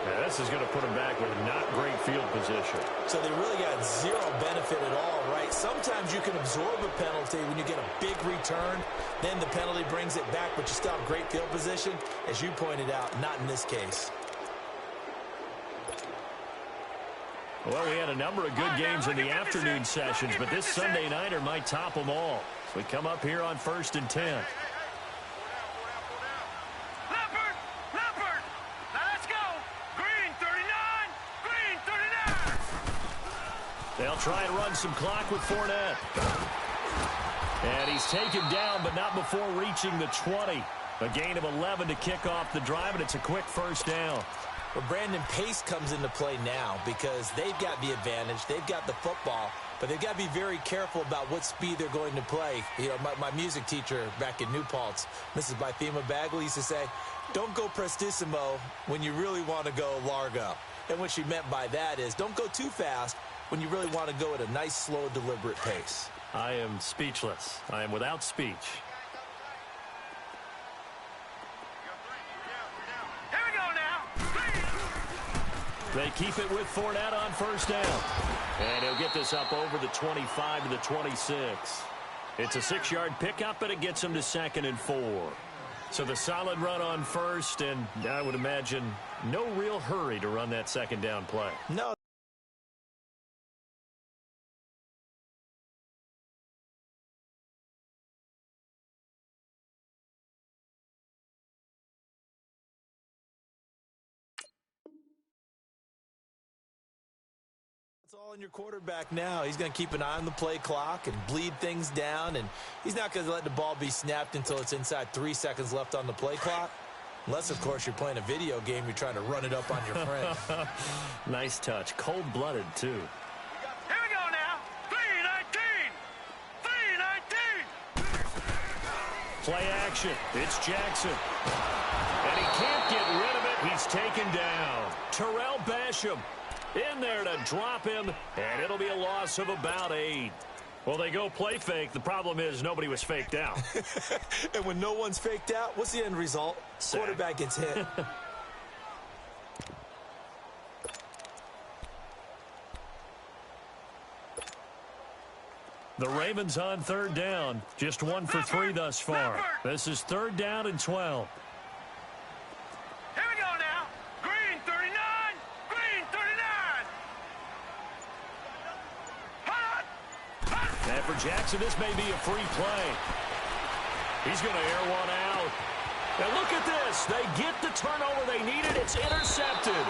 Yeah, this is going to put them back with not great field position. So they really got zero benefit at all, right? Sometimes you can absorb a penalty when you get a big return. Then the penalty brings it back, but you still have great field position. As you pointed out, not in this case. Well, we had a number of good games in the afternoon sessions, but this Sunday nighter might top them all. So we come up here on 1st and 10. Leopard! Now let's go! Green 39! Green 39! They'll try and run some clock with Fournette. And he's taken down, but not before reaching the 20. A gain of 11 to kick off the drive, and it's a quick 1st down. Well, Brandon, pace comes into play now because they've got the advantage. They've got the football, but they've got to be very careful about what speed they're going to play. You know, my music teacher back in New Paltz, Mrs. Bythema Bagley, used to say, don't go prestissimo when you really want to go largo. And what she meant by that is don't go too fast when you really want to go at a nice, slow, deliberate pace. I am speechless. I am without speech. They keep it with Fournette on first down. And he'll get this up over the 25 to the 26. It's a 6-yard pickup, and it gets him to 2nd and 4. So the solid run on first, and I would imagine no real hurry to run that 2nd down play. No. It's all in your quarterback now. He's going to keep an eye on the play clock and bleed things down, and he's not going to let the ball be snapped until it's inside 3 seconds left on the play clock. Unless, of course, you're playing a video game, you're trying to run it up on your friend. Nice touch. Cold-blooded, too. Here we go now. 3-19. 3-19. Play action. It's Jackson. And he can't get rid of it. He's taken down. Terrell Basham in there to drop him, and it'll be a loss of about 8. Well, they go play fake. The problem is nobody was faked out. And when no one's faked out, what's the end result? Sack. Quarterback gets hit. The Ravens on 3rd down. Just 1 for 3 thus far. This is 3rd down and 12. Here we go now. Green 39. Green 39. Hot. And for Jackson, this may be a free play. He's going to air one out. And look at this. They get the turnover they needed. It's intercepted.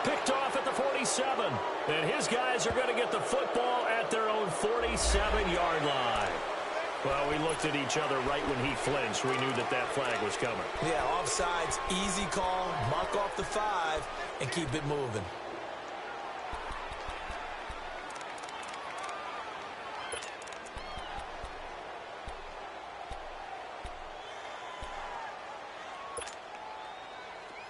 Picked off at the 47. And his guys are going to get the football at their own 47-yard line. Well, we looked at each other right when he flinched. We knew that that flag was coming. Yeah, offsides, easy call, mark off the 5, and keep it moving.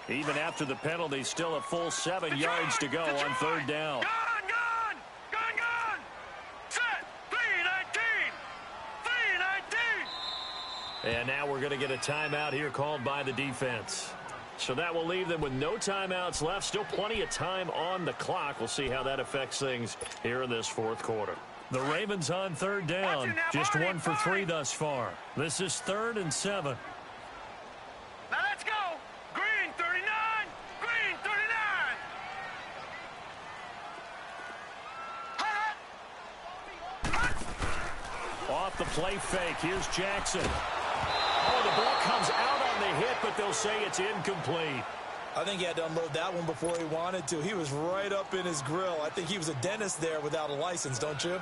Even after the penalty, still a full 7 yards to go on 3rd down. Gone. Set. 3-19. 3-19. And now we're going to get a timeout here called by the defense. So that will leave them with no timeouts left. Still plenty of time on the clock. We'll see how that affects things here in this 4th quarter. The Ravens on 3rd down. Just 1 for 3 thus far. This is 3rd and 7. Now let's go. Green 39. Green 39. Off the play fake. Here's Jackson. Oh, the ball comes out on the hit, but they'll say it's incomplete. I think he had to unload that one before he wanted to. He was right up in his grill. I think he was a dentist there without a license, don't you?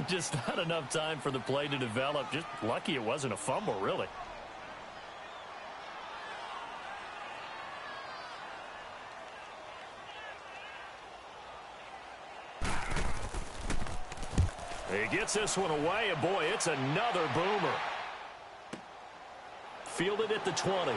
Just not enough time for the play to develop. Just lucky it wasn't a fumble, really. He gets this one away, and boy, it's another boomer. Fielded at the 20.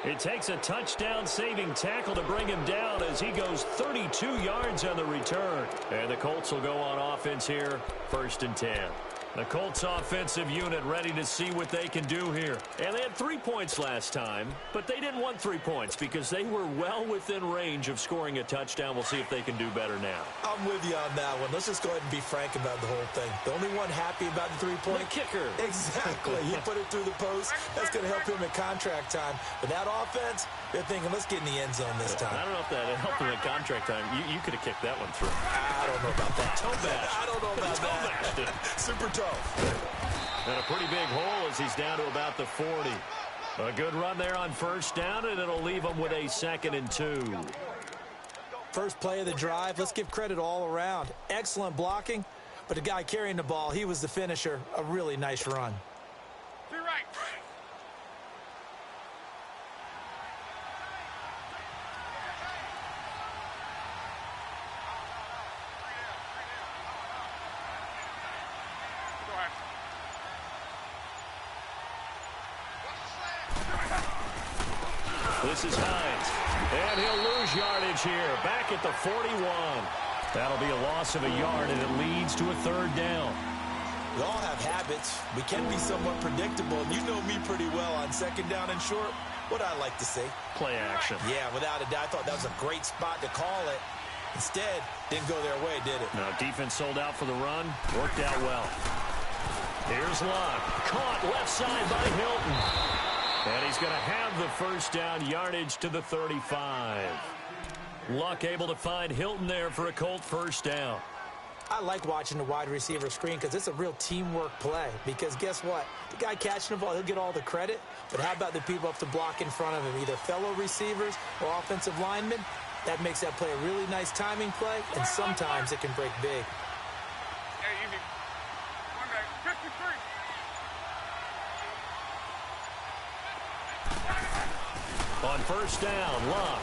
It takes a touchdown-saving tackle to bring him down as he goes 32 yards on the return. And the Colts will go on offense here, 1st and 10. The Colts offensive unit ready to see what they can do here. And they had 3 points last time, but they didn't want 3 points because they were well within range of scoring a touchdown. We'll see if they can do better now. I'm with you on that one. Let's just go ahead and be frank about the whole thing. The only one happy about the 3-point. The kicker. Exactly. He put it through the post. That's going to help him at contract time. But that offense, they're thinking, let's get in the end zone this time. I don't know if that helped him at contract time. You could have kicked that one through. I don't know about that. Toe bash. I don't know about that. Super toe. And a pretty big hole as he's down to about the 40. A good run there on 1st down, and it'll leave him with a 2nd and 2. First play of the drive. Let's give credit all around. Excellent blocking, but the guy carrying the ball, he was the finisher. A really nice run. To your right. This is Hines, and he'll lose yardage here, back at the 41. That'll be a loss of a yard, and it leads to a 3rd down. We all have habits. We can be somewhat predictable. And you know me pretty well on second down and short. What I like to say? Play action. Yeah, without a doubt. I thought that was a great spot to call it. Instead, didn't go their way, did it? No, defense sold out for the run. Worked out well. Here's Luck. Caught left side by Hilton. And he's going to have the first down, yardage to the 35. Luck able to find Hilton there for a Colt first down. I like watching the wide receiver screen because it's a real teamwork play. Because guess what? The guy catching the ball, he'll get all the credit. But how about the people up the block in front of him, either fellow receivers or offensive linemen? That makes that play a really nice timing play, and sometimes it can break big. On first down, Luck.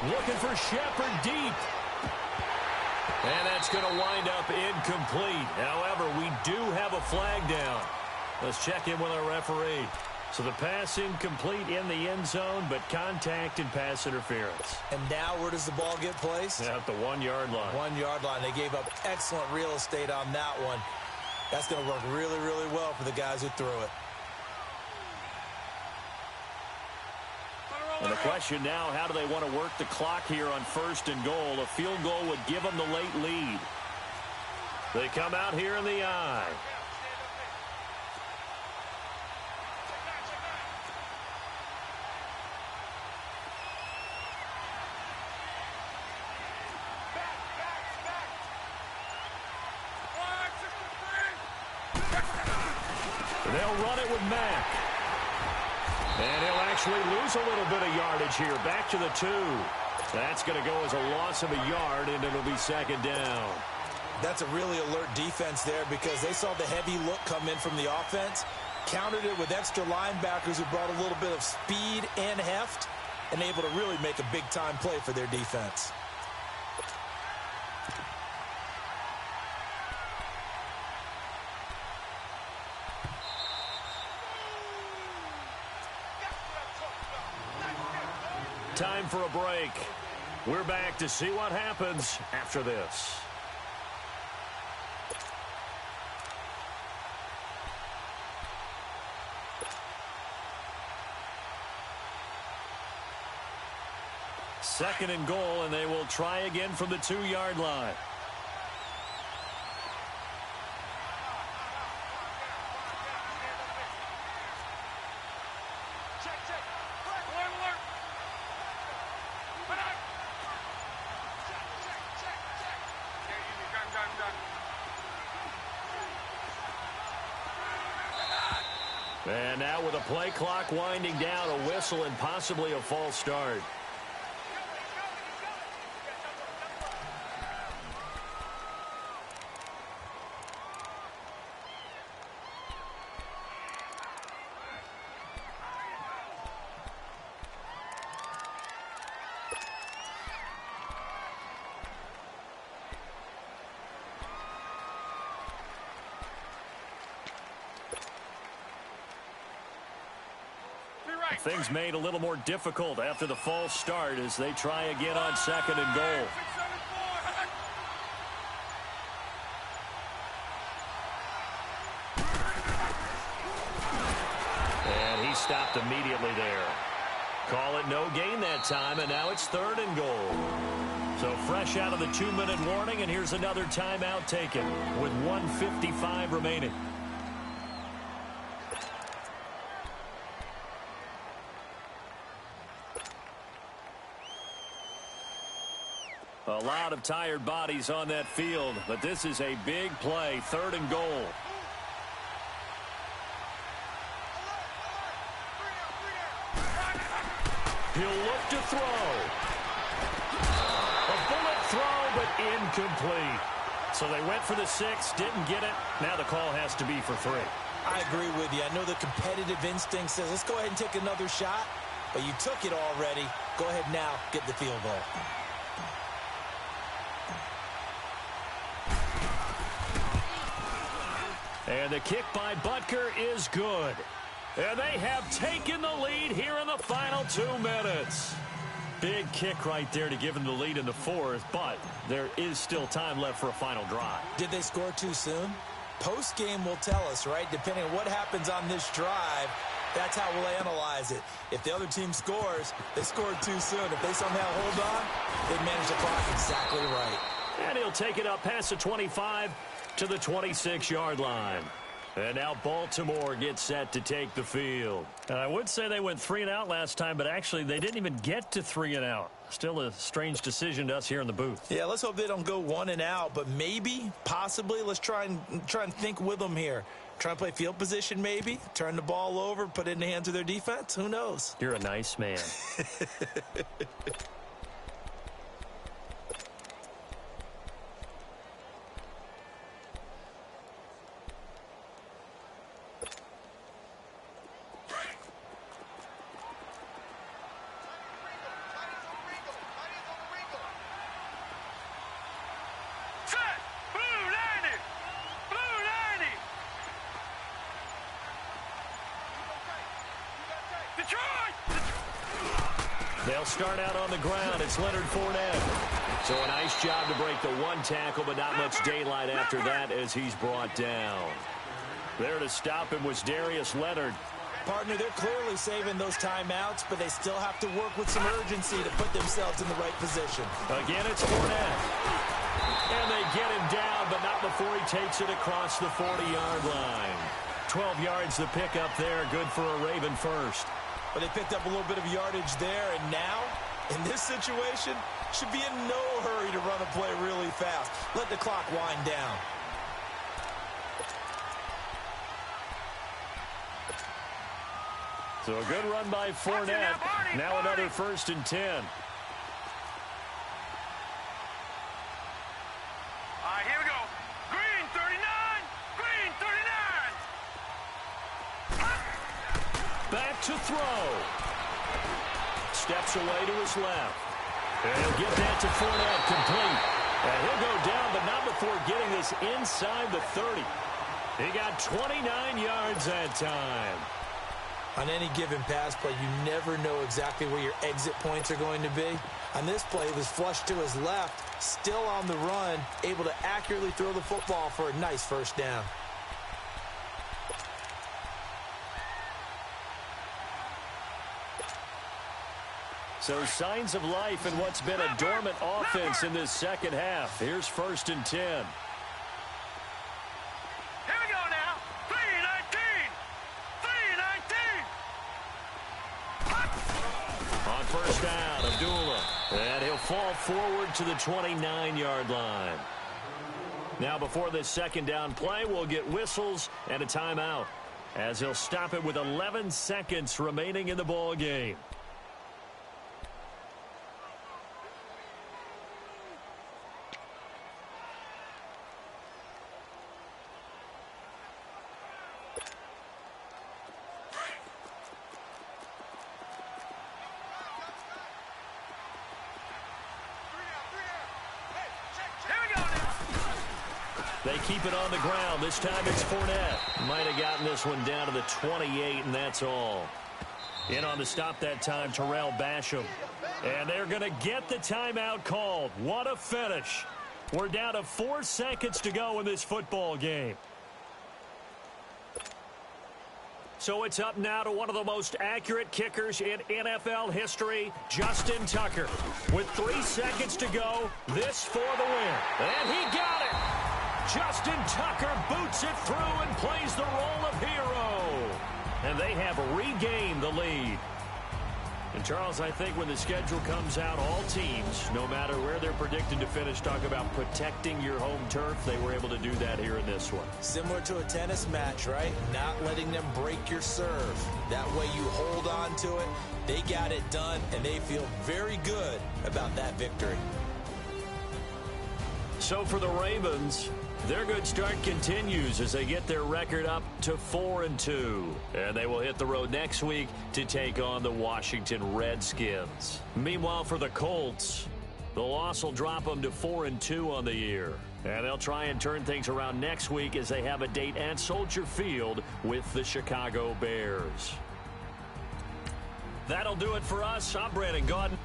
Looking for Shepard deep. And that's going to wind up incomplete. However, we do have a flag down. Let's check in with our referee. So the pass incomplete in the end zone, but contact and pass interference. And now where does the ball get placed? At the 1 yard line. 1 yard line. They gave up excellent real estate on that one. That's going to work really, really well for the guys who threw it. And the question now, how do they want to work the clock here on first and goal? A field goal would give them the late lead. They come out here in the I. They'll run it with Mack. And he'll actually lose a little bit of yardage here. Back to the 2. That's going to go as a loss of a yard, and it'll be second down. That's a really alert defense there because they saw the heavy look come in from the offense, countered it with extra linebackers who brought a little bit of speed and heft, and able to really make a big-time play for their defense. Time for a break. We're back to see what happens after this. Second and goal, and they will try again from the 2 yard line. And now with a play clock winding down, a whistle and possibly a false start. Things made a little more difficult after the false start as they try again on second and goal. And he stopped immediately there. Call it no gain that time, and now it's third and goal. So fresh out of the 2-minute warning, and here's another timeout taken with 1:55 remaining. A lot of tired bodies on that field, but this is a big play, third and goal. He'll look to throw. A bullet throw, but incomplete. So they went for the 6, didn't get it. Now the call has to be for 3. I agree with you. I know the competitive instinct says, let's go ahead and take another shot. But you took it already. Go ahead now, get the field goal. And the kick by Butker is good. And they have taken the lead here in the final 2 minutes. Big kick right there to give them the lead in the 4th, but there is still time left for a final drive. Did they score too soon? Post-game will tell us, right? Depending on what happens on this drive, that's how we'll analyze it. If the other team scores, they scored too soon. If they somehow hold on, they manage the clock exactly right. And he'll take it up past the 25 to the 26-yard line. And now Baltimore gets set to take the field. And I would say they went 3 and out last time, but actually they didn't even get to 3 and out. Still a strange decision to us here in the booth. Yeah, let's hope they don't go 1 and out, but maybe, possibly, let's try and think with them here. Try and play field position maybe, turn the ball over, put it in the hands of their defense. Who knows? You're a nice man. They'll start out on the ground. It's Leonard Fournette. So a nice job to break the 1 tackle, but not much daylight after that as he's brought down. There to stop him was Darius Leonard. Partner, they're clearly saving those timeouts, but they still have to work with some urgency to put themselves in the right position. Again, it's Fournette. And they get him down, but not before he takes it across the 40-yard line. 12 yards to pick up there. Good for a Raven first. But they picked up a little bit of yardage there, and now, in this situation, should be in no hurry to run a play really fast. Let the clock wind down. So a good run by Fournette. Now another 1st and 10. All right, here we go. Green 39. Green 39. Back to throw. Steps away to his left. And he'll get that to Fournette, complete. And he'll go down, but not before getting this inside the 30. He got 29 yards that time. On any given pass play, you never know exactly where your exit points are going to be. On this play, it was flushed to his left, still on the run, able to accurately throw the football for a nice 1st down. So signs of life in what's been a dormant offense in this second half. Here's 1st and 10. Here we go now. 3-19. 3-19. On 1st down, Abdullah. And he'll fall forward to the 29-yard line. Now before this 2nd down play, we'll get whistles and a timeout, as he'll stop it with 11 seconds remaining in the ball game. They keep it on the ground. This time it's Fournette. Might have gotten this one down to the 28, and that's all. In on the stop that time, Terrell Basham. And they're going to get the timeout called. What a finish. We're down to 4 seconds to go in this football game. So it's up now to one of the most accurate kickers in NFL history, Justin Tucker. With 3 seconds to go, this for the win. And he got it. Justin Tucker boots it through and plays the role of hero. And they have regained the lead. And, Charles, I think when the schedule comes out, all teams, no matter where they're predicted to finish, talk about protecting your home turf. They were able to do that here in this one. Similar to a tennis match, right? Not letting them break your serve. That way you hold on to it. They got it done, and they feel very good about that victory. So for the Ravens, their good start continues as they get their record up to 4-2. And they will hit the road next week to take on the Washington Redskins. Meanwhile, for the Colts, the loss will drop them to 4-2 on the year. And they'll try and turn things around next week as they have a date at Soldier Field with the Chicago Bears. That'll do it for us. I'm Brandon Gaudin.